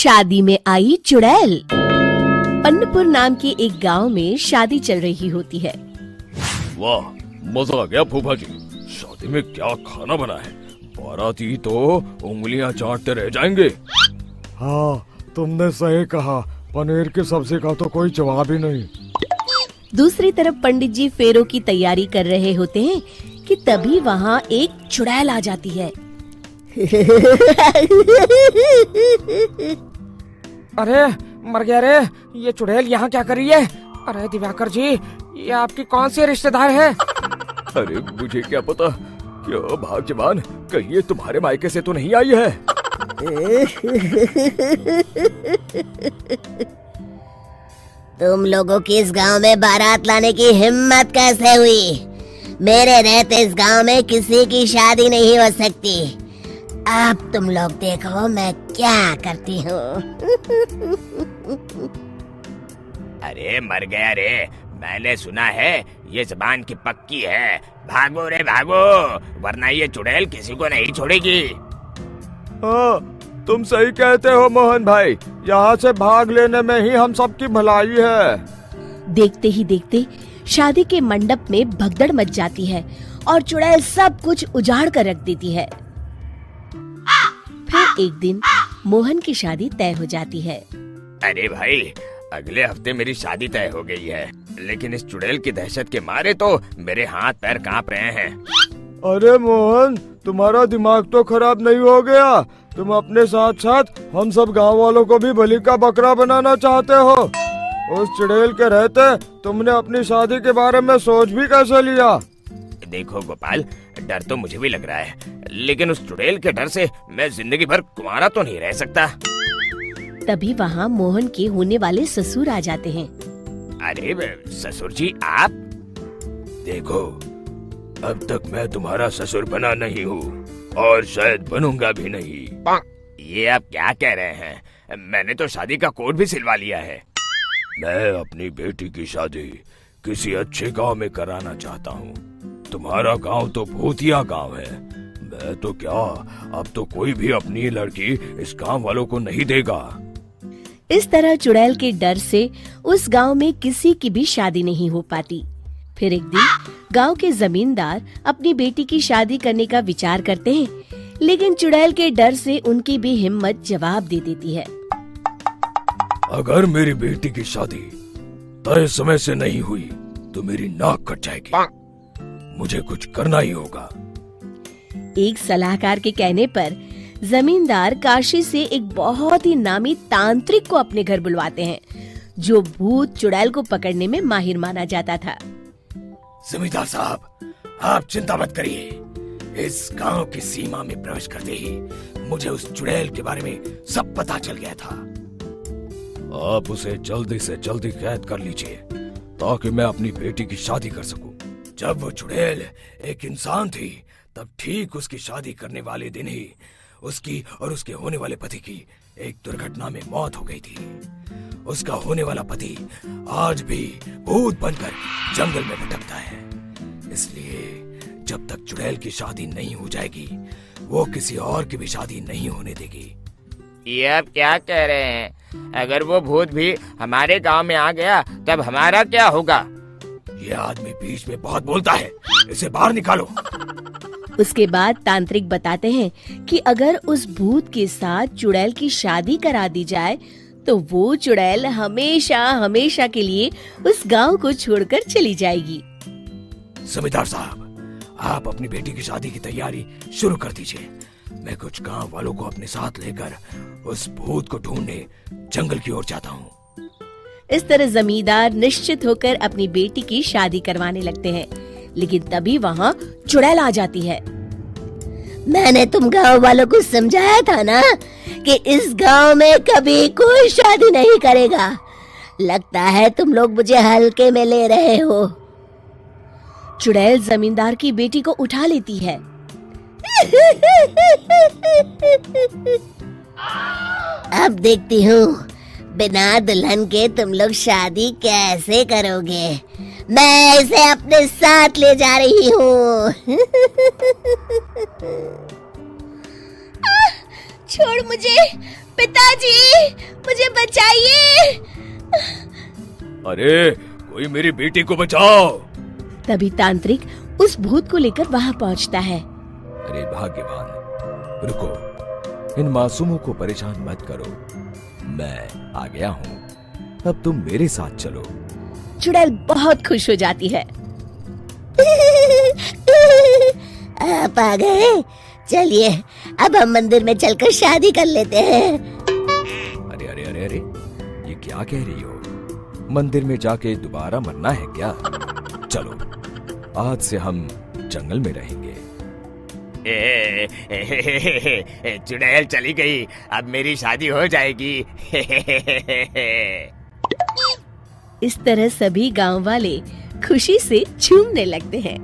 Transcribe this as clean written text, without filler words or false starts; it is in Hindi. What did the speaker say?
शादी में आई चुड़ैल। अन्नपुर नाम के एक गांव में शादी चल रही होती है। वाह, मजा आ गया फूफा जी। शादी में क्या खाना बना है? बाराती तो उंगलियां चाटते रह जाएंगे। हाँ, तुमने सही कहा। पनीर की सब्जी का तो कोई जवाब ही नहीं। दूसरी तरफ पंडित जी फेरों की तैयारी कर रहे होते हैं कि तभी वहाँ एक चुड़ैल आ जाती है। अरे मर गया रे, ये चुड़ैल यहाँ क्या कर रही है? अरे दिवाकर जी, ये आपकी कौन सी रिश्तेदार है? अरे मुझे क्या पता। क्या भाग्यवान, कहीं ये तुम्हारे मायके से तो नहीं आई है? तुम लोगों की इस गांव में बारात लाने की हिम्मत कैसे हुई? मेरे रहते इस गांव में किसी की शादी नहीं हो सकती। अब तुम लोग देखो मैं क्या करती हूँ। अरे मर गया रे, मैंने सुना है ये जबान की पक्की है। भागो रे भागो, वरना ये चुड़ैल किसी को नहीं छोड़ेगी। हाँ, तुम सही कहते हो मोहन भाई। यहाँ से भाग लेने में ही हम सबकी भलाई है। देखते ही देखते शादी के मंडप में भगदड़ मच जाती है और चुड़ैल सब कुछ उजाड़ कर रख देती है। फिर एक दिन मोहन की शादी तय हो जाती है। अरे भाई, अगले हफ्ते मेरी शादी तय हो गई है, लेकिन इस चुड़ैल की दहशत के मारे तो मेरे हाथ पैर कांप रहे हैं। अरे मोहन, तुम्हारा दिमाग तो खराब नहीं हो गया? तुम अपने साथ साथ हम सब गांव वालों को भी बलि का बकरा बनाना चाहते हो? उस चुड़ैल के रहते तुमने अपनी शादी के बारे में सोच भी कैसे लिया? देखो गोपाल, डर तो मुझे भी लग रहा है, लेकिन उस चुड़ैल के डर से मैं जिंदगी भर कुंवारा तो नहीं रह सकता। तभी वहाँ मोहन के होने वाले ससुर आ जाते हैं। अरे ससुर जी आप? देखो, अब तक मैं तुम्हारा ससुर बना नहीं हूँ और शायद बनूंगा भी नहीं। ये आप क्या कह रहे हैं? मैंने तो शादी का कोड भी सिलवा लिया है। मैं अपनी बेटी की शादी किसी अच्छे गांव में कराना चाहता हूँ। तुम्हारा गांव तो भूतिया गांव है। मैं तो क्या, अब तो कोई भी अपनी लड़की इस गांव वालों को नहीं देगा। इस तरह चुड़ैल के डर से उस गांव में किसी की भी शादी नहीं हो पाती। फिर एक दिन गांव के जमींदार अपनी बेटी की शादी करने का विचार करते हैं, लेकिन चुड़ैल के डर से उनकी भी हिम्मत जवाब दे देती है। अगर मेरी बेटी की शादी तय समय से नहीं हुई तो मेरी नाक कट जाएगी। मुझे कुछ करना ही होगा। एक सलाहकार के कहने पर जमींदार काशी से एक बहुत ही नामी तांत्रिक को अपने घर बुलवाते हैं, जो भूत चुड़ैल को पकड़ने में माहिर माना जाता था। जमींदार साहब, आप चिंता मत करिए। इस गांव की सीमा में प्रवेश करते ही मुझे उस चुड़ैल के बारे में सब पता चल गया था। आप उसे जल्दी से जल्दी कैद कर लीजिए ताकि मैं अपनी बेटी की शादी कर सकूं। जब वो चुड़ैल एक इंसान थी, तब ठीक उसकी शादी करने वाले दिन ही उसकी और उसके होने वाले पति की एक दुर्घटना में मौत हो गई थी। उसका होने वाला पति आज भी भूत बनकर जंगल में भटकता है। इसलिए जब तक चुड़ैल की शादी नहीं हो जाएगी, वो किसी और की भी शादी नहीं होने देगी। ये आप क्या कह रहे हैं? अगर वो भूत भी हमारे गांव में आ गया तब हमारा क्या होगा? ये आदमी बीच में बहुत बोलता है, इसे बाहर निकालो। उसके बाद तांत्रिक बताते हैं कि अगर उस भूत के साथ चुड़ैल की शादी करा दी जाए तो वो चुड़ैल हमेशा हमेशा के लिए उस गांव को छोड़कर चली जाएगी। जमींदार साहब, आप अपनी बेटी की शादी की तैयारी शुरू कर दीजिए। मैं कुछ गांव वालों को अपने साथ लेकर उस भूत को ढूंढने जंगल की ओर जाता हूँ। इस तरह जमींदार निश्चित होकर अपनी बेटी की शादी करवाने लगते हैं, लेकिन तभी वहाँ चुड़ैल आ जाती है। मैंने तुम गांव वालों को समझाया था ना कि इस गांव में कभी कोई शादी नहीं करेगा। लगता है तुम लोग मुझे हल्के में ले रहे हो। चुड़ैल जमींदार की बेटी को उठा लेती है। अब देखती हूँ बिना दुल्हन के तुम लोग शादी कैसे करोगे। मैं इसे अपने साथ ले जा रही हूँ। छोड़ मुझे, पिताजी, मुझे बचाइए। अरे कोई मेरी बेटी को बचाओ। तभी तांत्रिक उस भूत को लेकर वहां पहुंचता है। अरे भाग्यवान, रुको, इन मासूमों को परेशान मत करो, मैं आ गया हूँ, अब तुम मेरे साथ चलो। चुड़ैल बहुत खुश हो जाती है। आप आ गए, चलिए अब हम मंदिर में चलकर शादी कर लेते हैं। अरे अरे अरे अरे, ये क्या कह रही हो? मंदिर में जाके दोबारा मरना है क्या? चलो, आज से हम जंगल में रहेंगे। चुड़ैल चली गई, अब मेरी शादी हो जाएगी। इस तरह सभी गांव वाले खुशी से झूमने लगते हैं।